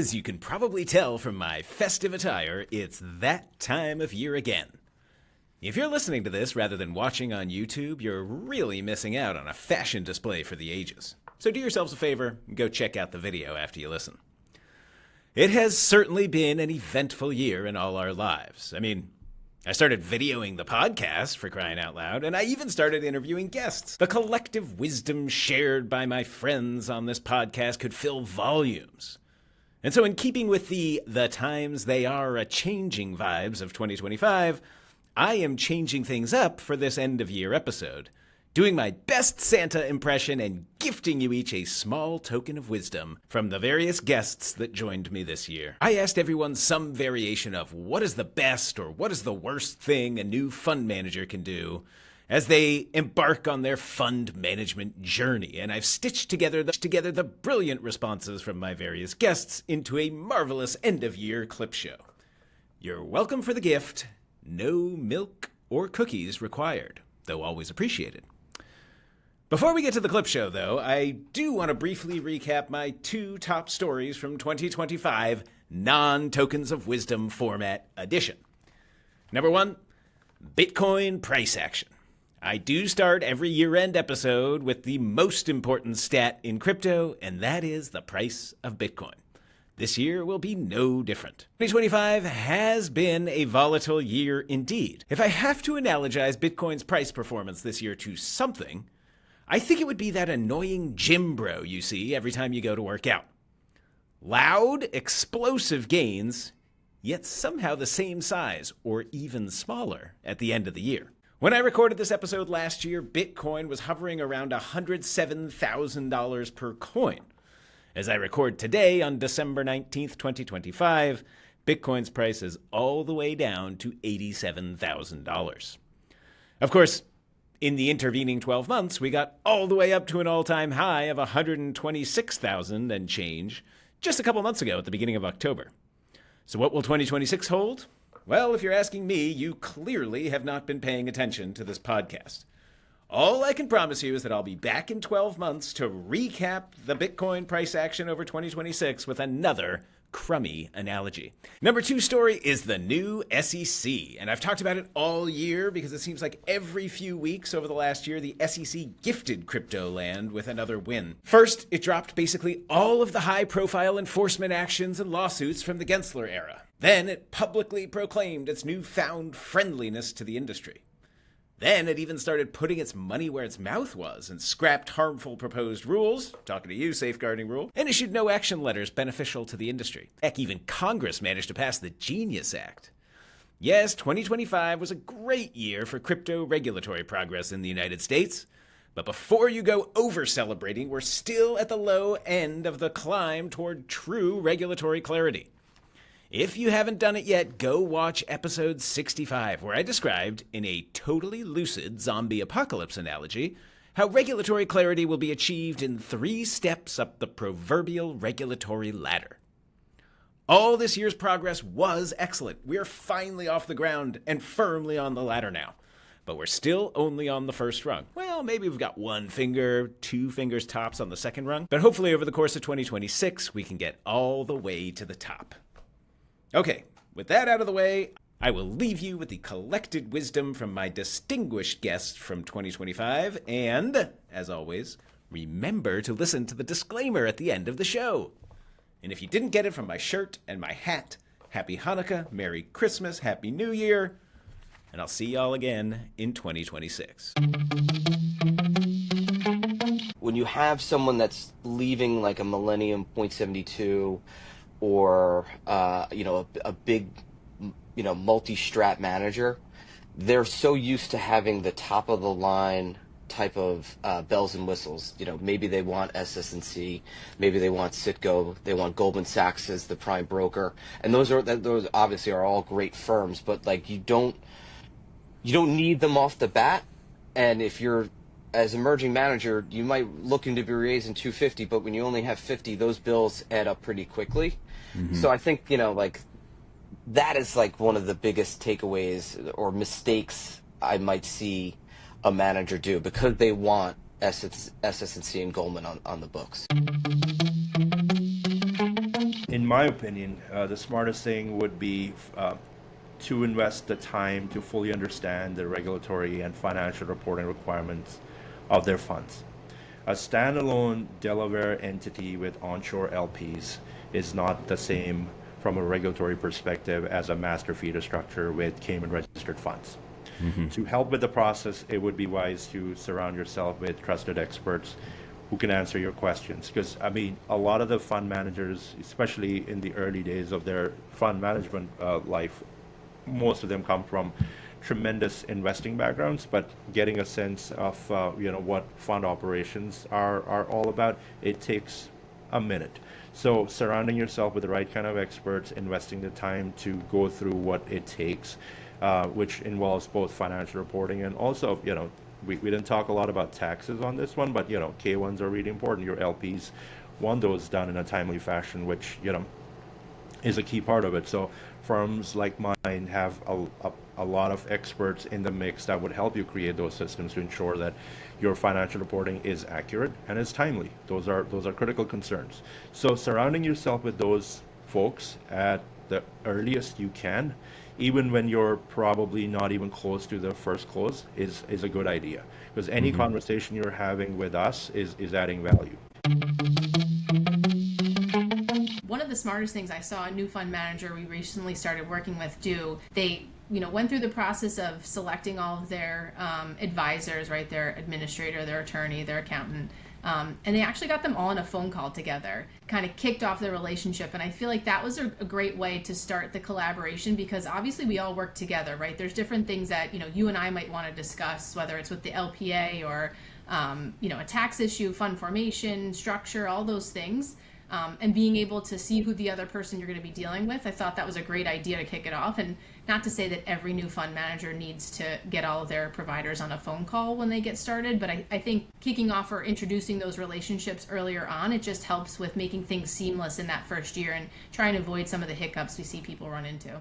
As you can probably tell from my festive attire, it's that time of year again. If you're listening to this rather than watching on YouTube, you're really missing out on a fashion display for the ages. So do yourselves a favor and go check out the video after you listen. It has certainly been an eventful year in all our lives. I mean, I started videoing the podcast, for crying out loud, and I even started interviewing guests. The collective wisdom shared by my friends on this podcast could fill volumes. And so in keeping with the times they are a-changing vibes of 2025, I am changing things up for this end-of-year episode, doing my best Santa impression and gifting you each a small token of wisdom from the various guests that joined me this year. I asked everyone some variation of what is the best or what is the worst thing a new fund manager can do as they embark on their fund management journey, and I've stitched together the brilliant responses from my various guests into a marvelous end-of-year clip show. You're welcome for the gift. No milk or cookies required, though always appreciated. Before we get to the clip show, though, I do want to briefly recap my two top stories from 2025 non-tokens of wisdom format edition. Number one, Bitcoin price action. I do start every year-end episode with the most important stat in crypto, and that is the price of Bitcoin. This year will be no different. 2025 has been a volatile year indeed. If I have to analogize Bitcoin's price performance this year to something, I think it would be that annoying gym bro you see every time you go to work out. Loud, explosive gains, yet somehow the same size or even smaller at the end of the year. When I recorded this episode last year, Bitcoin was hovering around $107,000 per coin. As I record today on December 19th, 2025, Bitcoin's price is all the way down to $87,000. Of course, in the intervening 12 months, we got all the way up to an all-time high of $126,000 and change just a couple months ago at the beginning of October. So what will 2026 hold? Well, if you're asking me, you clearly have not been paying attention to this podcast. All I can promise you is that I'll be back in 12 months to recap the Bitcoin price action over 2026 with another crummy analogy. Number two story is the new SEC, and I've talked about it all year because it seems like every few weeks over the last year, the SEC gifted crypto land with another win. First, it dropped basically all of the high-profile enforcement actions and lawsuits from the Gensler era. Then it publicly proclaimed its newfound friendliness to the industry. Then it even started putting its money where its mouth was and scrapped harmful proposed rules, talking to you, safeguarding rule, and issued no action letters beneficial to the industry. Heck, even Congress managed to pass the Genius Act. Yes, 2025 was a great year for crypto regulatory progress in the United States, but before you go over-celebrating, we're still at the low end of the climb toward true regulatory clarity. If you haven't done it yet, go watch episode 65, where I described, in a totally lucid zombie apocalypse analogy, how regulatory clarity will be achieved in 3 steps up the proverbial regulatory ladder. All this year's progress was excellent. We're finally off the ground and firmly on the ladder now. But we're still only on the first rung. Well, maybe we've got 1 finger, 2 fingers tops on the second rung. But hopefully over the course of 2026, we can get all the way to the top. Okay, with that out of the way, I will leave you with the collected wisdom from my distinguished guests from 2025, and, as always, remember to listen to the disclaimer at the end of the show. And if you didn't get it from my shirt and my hat, Happy Hanukkah, Merry Christmas, Happy New Year, and I'll see y'all again in 2026. When you have someone that's leaving like a Millennium Point 72 or a big, multi-strat manager, they're so used to having the top of the line type of bells and whistles. Maybe they want SS&C, maybe they want Citgo, they want Goldman Sachs as the prime broker, and those obviously are all great firms, but like you don't need them off the bat. And if you're as emerging manager, you might looking to be raising 250, but when you only have 50, those bills add up pretty quickly. Mm-hmm. So I think, that is like one of the biggest takeaways or mistakes I might see a manager do, because they want SS&C and Goldman on the books. in my opinion, the smartest thing would be to invest the time to fully understand the regulatory and financial reporting requirements of their funds. A standalone Delaware entity with onshore LPs is not the same from a regulatory perspective as a master feeder structure with Cayman registered funds. To help with the process, it would be wise to surround yourself with trusted experts who can answer your questions. Because, I mean, a lot of the fund managers, especially in the early days of their fund management life, most of them come from tremendous investing backgrounds, but getting a sense of what fund operations are all about, it takes a minute. So surrounding yourself with the right kind of experts, investing the time to go through what it takes, which involves both financial reporting and also, we didn't talk a lot about taxes on this one, but K1s are really important. Your LPs want those done in a timely fashion, which is a key part of it. So firms like mine have a lot of experts in the mix that would help you create those systems to ensure that your financial reporting is accurate and is timely. Those are critical concerns. So surrounding yourself with those folks at the earliest you can, even when you're probably not even close to the first close, is a good idea, because any conversation you're having with us is adding value. One of the smartest things I saw a new fund manager we recently started working with do, they went through the process of selecting all of their advisors, right, their administrator, their attorney, their accountant, and they actually got them all on a phone call together, kind of kicked off the relationship. And I feel like that was a great way to start the collaboration, because obviously we all work together, right? There's different things that you and I might want to discuss, whether it's with the LPA or a tax issue, fund formation, structure, all those things. And being able to see who the other person you're going to be dealing with, I thought that was a great idea to kick it off. And not to say that every new fund manager needs to get all of their providers on a phone call when they get started, but I think kicking off or introducing those relationships earlier on, it just helps with making things seamless in that first year and trying to avoid some of the hiccups we see people run into.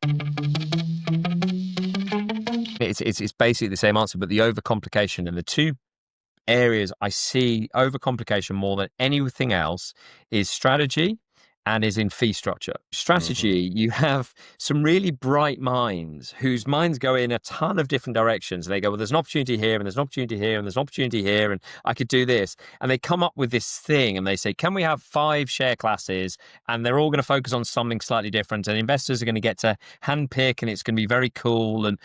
It's basically the same answer, but the overcomplication and the two areas I see overcomplication more than anything else is strategy and is in fee structure. Strategy, you have some really bright minds whose minds go in a ton of different directions. They go, well, there's an opportunity here, and there's an opportunity here, and there's an opportunity here, and I could do this. And they come up with this thing, and they say, can we have 5 share classes? And they're all going to focus on something slightly different, and investors are going to get to handpick, and it's going to be very cool. And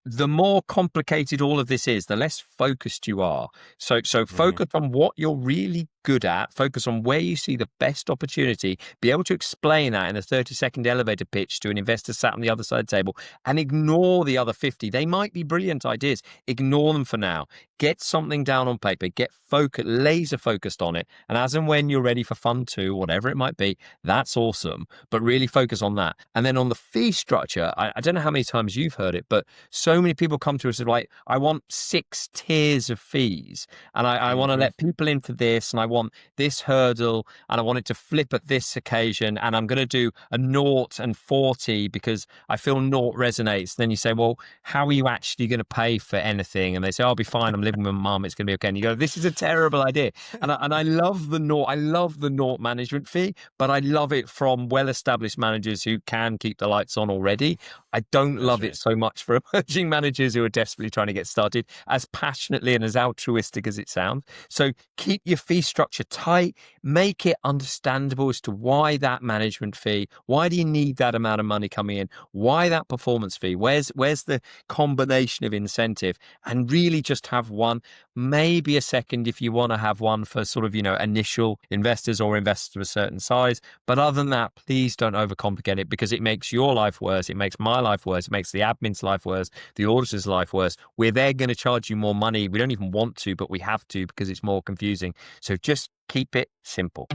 the more complicated all of this is, the less focused you are. So focus on what you're really good at, focus on where you see the best opportunity, be able to explain that in a 30-second elevator pitch to an investor sat on the other side of the table, and ignore the other 50. They might be brilliant ideas. Ignore them for now. Get something down on paper, get laser focused on it. And as and when you're ready for fund 2, whatever it might be, that's awesome. But really focus on that. And then on the fee structure, I don't know how many times you've heard it, but so many people come to us and like, I want 6 tiers of fees, and I want to let people in for this, and I want this hurdle, and I want it to flip at this occasion, and I'm going to do a 0 and 40 because I feel 0 resonates. Then you say, well, how are you actually going to pay for anything? And they say, I'll be fine, I'm living with my mum, it's going to be okay. And you go, this is a terrible idea. And I love the 0. I love the 0 management fee, but I love it from well-established managers who can keep the lights on already. I don't love it so much for emerging managers who are desperately trying to get started, as passionately and as altruistic as it sounds. So keep your fee structure tight, make it understandable as to why that management fee, why do you need that amount of money coming in, why that performance fee, where's the combination of incentive, and really just have one, maybe a second if you want to have one for sort of, initial investors or investors of a certain size. But other than that, please don't overcomplicate it, because it makes your life worse. It makes my life worse. It makes the admin's life worse, the auditor's life worse. We're there going to charge you more money. We don't even want to, but we have to because it's more confusing. So just keep it simple.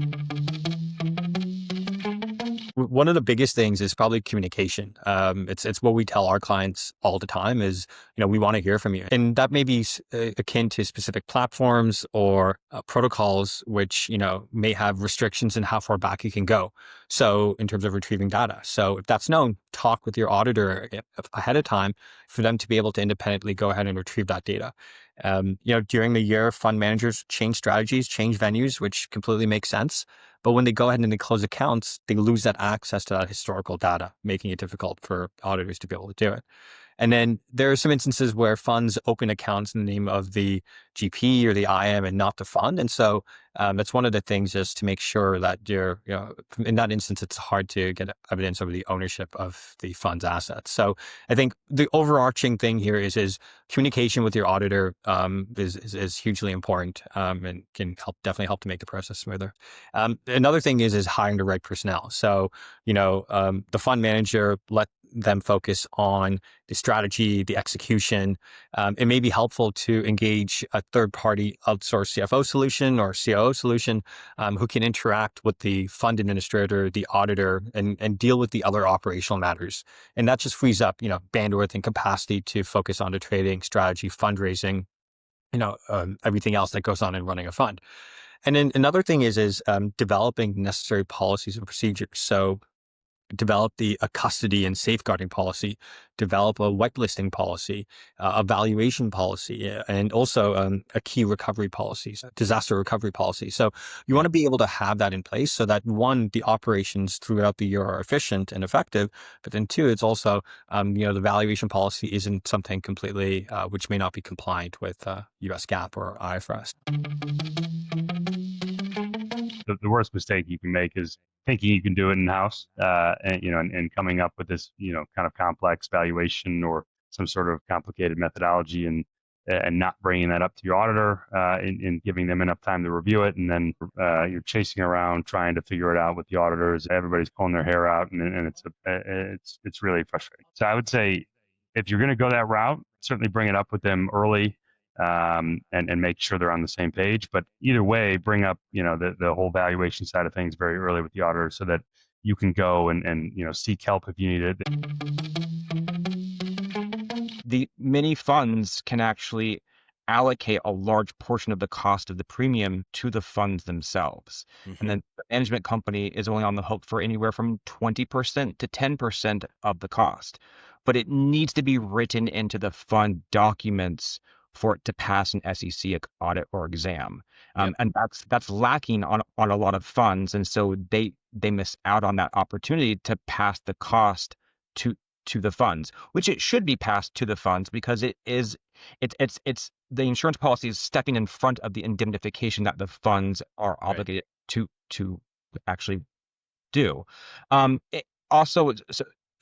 One of the biggest things is probably communication. It's what we tell our clients all the time is, we want to hear from you. And that may be akin to specific platforms or protocols, which, may have restrictions in how far back you can go. So in terms of retrieving data. So if that's known, talk with your auditor ahead of time for them to be able to independently go ahead and retrieve that data. During the year, fund managers change strategies, change venues, which completely makes sense. But when they go ahead and they close accounts, they lose that access to that historical data, making it difficult for auditors to be able to do it. And then there are some instances where funds open accounts in the name of the GP or the IM and not the fund. And so that's one of the things, just to make sure that in that instance, it's hard to get evidence over the ownership of the fund's assets. So I think the overarching thing here is communication with your auditor is hugely important and can definitely help to make the process smoother. Another thing is hiring the right personnel. So, the fund manager, let them focus on the strategy, the execution. It may be helpful to engage a third-party outsourced CFO solution or COO solution who can interact with the fund administrator, the auditor, and deal with the other operational matters. And that just frees up, bandwidth and capacity to focus on the trading, strategy, fundraising, everything else that goes on in running a fund. And then another thing is developing necessary policies and procedures. So develop a custody and safeguarding policy, develop a whitelisting policy, a valuation policy, and also a key recovery policy, disaster recovery policy. So you want to be able to have that in place so that, one, the operations throughout the year are efficient and effective, but then two, it's also, the valuation policy isn't something completely which may not be compliant with US GAAP or IFRS. The worst mistake you can make is thinking you can do it in-house, and coming up with this, kind of complex valuation or some sort of complicated methodology, and not bringing that up to your auditor and giving them enough time to review it, and then you're chasing around trying to figure it out with the auditors. Everybody's pulling their hair out, and it's really frustrating. So I would say, if you're going to go that route, certainly bring it up with them early. And make sure they're on the same page. But either way, bring up, the whole valuation side of things very early with the auditor so that you can go and seek help if you need it. The many funds can actually allocate a large portion of the cost of the premium to the funds themselves. Mm-hmm. And then the management company is only on the hook for anywhere from 20% to 10% of the cost. But it needs to be written into the fund documents for it to pass an SEC audit or exam. And that's lacking on a lot of funds. And so they miss out on that opportunity to pass the cost to the funds, which it should be passed to the funds, because it's the insurance policy is stepping in front of the indemnification that the funds are obligated to actually do. So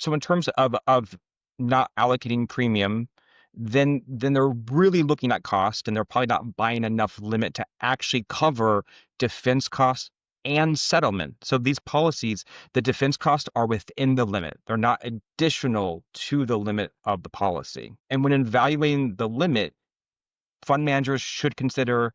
in terms of not allocating premium, then they're really looking at cost, and they're probably not buying enough limit to actually cover defense costs and settlement. So these policies, the defense costs are within the limit. They're not additional to the limit of the policy. And when evaluating the limit, fund managers should consider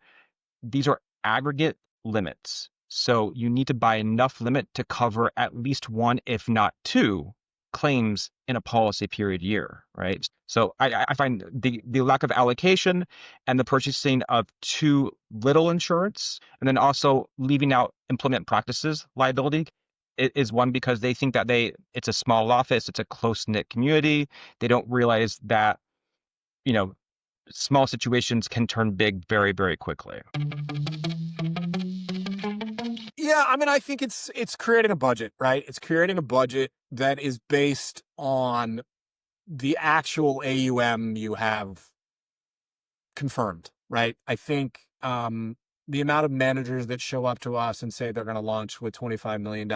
these are aggregate limits. So you need to buy enough limit to cover at least one, if not two, claims in a policy period year, right? So I find the lack of allocation and the purchasing of too little insurance, and then also leaving out employment practices liability is one, because they think that it's a small office, it's a close-knit community. They don't realize that, small situations can turn big very, very quickly. Yeah, I think it's creating a budget, right? It's creating a budget that is based on the actual AUM you have confirmed, right? I think the amount of managers that show up to us and say they're going to launch with $25 million,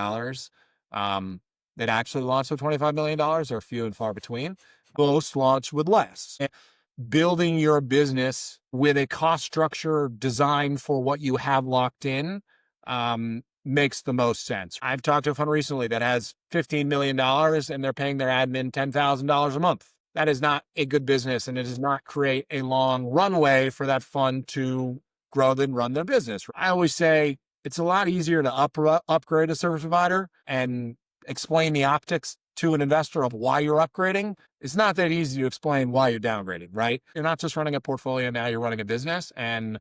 that actually launch with $25 million are few and far between. Most launch with less. Building your business with a cost structure designed for what you have locked in makes the most sense. I've talked to a fund recently that has $15 million and they're paying their admin $10,000 a month. That is not a good business, and it does not create a long runway for that fund to grow and run their business. I always say it's a lot easier to upgrade a service provider and explain the optics to an investor of why you're upgrading. It's not that easy to explain why you're downgrading, right? You're not just running a portfolio, now you're running a business, and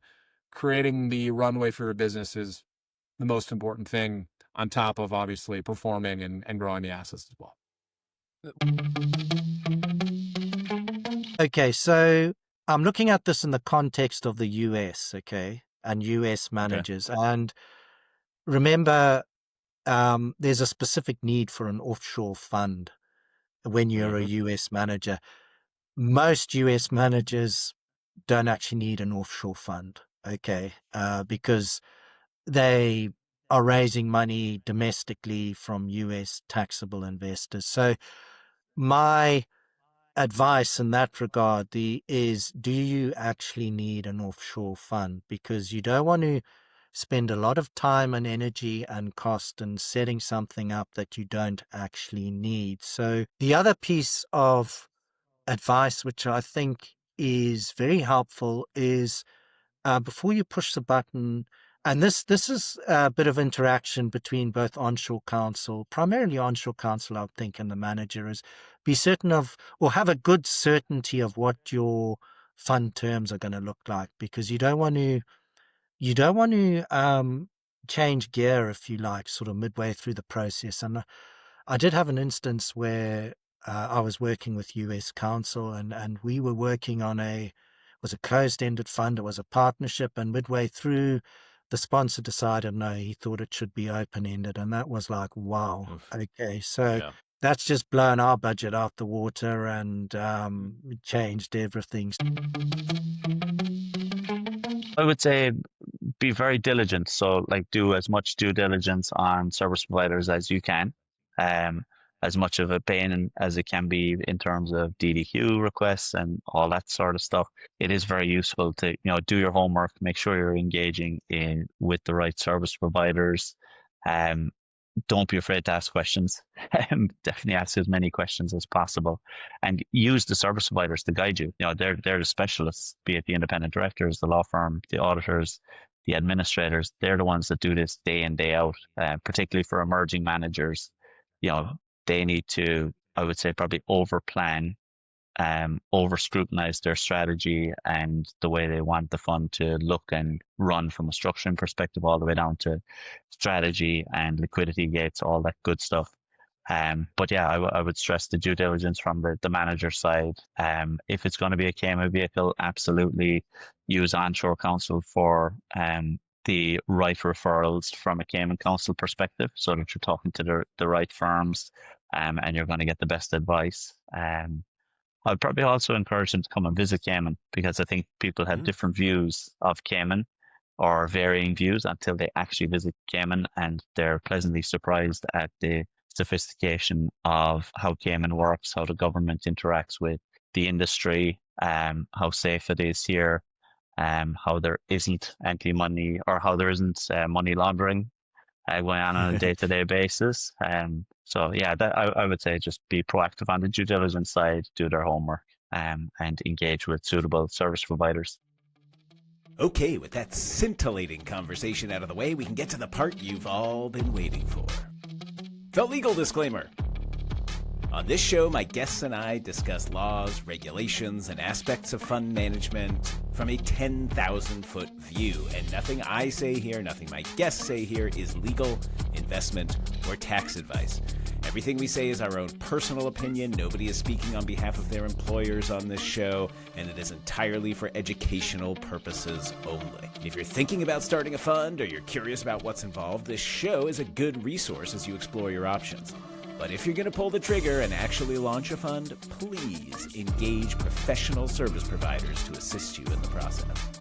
creating the runway for your business is the most important thing, on top of obviously performing and growing the assets as well. Okay, so I'm looking at this in the context of the US, okay, and US managers. And remember, there's a specific need for an offshore fund when you're a US manager. Most US managers don't actually need an offshore fund, okay, because they are raising money domestically from US taxable investors. So my advice in that regard is, do you actually need an offshore fund? Because you don't want to spend a lot of time and energy and cost in setting something up that you don't actually need. So the other piece of advice, which I think is very helpful, is before you push the button, and this is a bit of interaction between both onshore counsel, primarily onshore counsel, I would think, and the manager, is be certain of, or have a good certainty of what your fund terms are going to look like, because you don't want to change gear, if you like, sort of midway through the process. And I did have an instance where I was working with US counsel, and we were working on it was a closed-ended fund. It was a partnership, and midway through, the sponsor decided no, he thought it should be open-ended, and that was like, wow, okay, so that's just blown our budget out the water and changed everything. I would say be very diligent. So, like, do as much due diligence on service providers as you can. As much of a pain as it can be in terms of DDQ requests and all that sort of stuff. It is very useful to, do your homework, make sure you're engaging with the right service providers. Don't be afraid to ask questions. Definitely ask as many questions as possible, and use the service providers to guide you. They're the specialists, be it the independent directors, the law firm, the auditors, the administrators. They're the ones that do this day in, day out, particularly for emerging managers. They need to, I would say, probably over-plan, over-scrutinize their strategy and the way they want the fund to look and run from a structuring perspective, all the way down to strategy and liquidity gates, all that good stuff. But yeah, I would stress the due diligence from the manager side. If it's going to be a Cayman vehicle, absolutely use onshore counsel for the right referrals from a Cayman counsel perspective, so that you're talking to the right firms, and you're going to get the best advice. I'd probably also encourage them to come and visit Cayman, because I think people have different views of Cayman, or varying views, until they actually visit Cayman, and they're pleasantly surprised at the sophistication of how Cayman works, how the government interacts with the industry, how safe it is here, how there isn't anti-money, or how there isn't money laundering going on a day-to-day basis. So yeah, that I would say just be proactive on the due diligence side, do their homework, and engage with suitable service providers. Okay, with that scintillating conversation out of the way, we can get to the part you've all been waiting for. The legal disclaimer. On this show, my guests and I discuss laws, regulations, and aspects of fund management from a 10,000-foot view. And nothing I say here, nothing my guests say here is legal, investment, or tax advice. Everything we say is our own personal opinion. Nobody is speaking on behalf of their employers on this show, and it is entirely for educational purposes only. If you're thinking about starting a fund, or you're curious about what's involved, this show is a good resource as you explore your options. But if you're going to pull the trigger and actually launch a fund, please engage professional service providers to assist you in the process.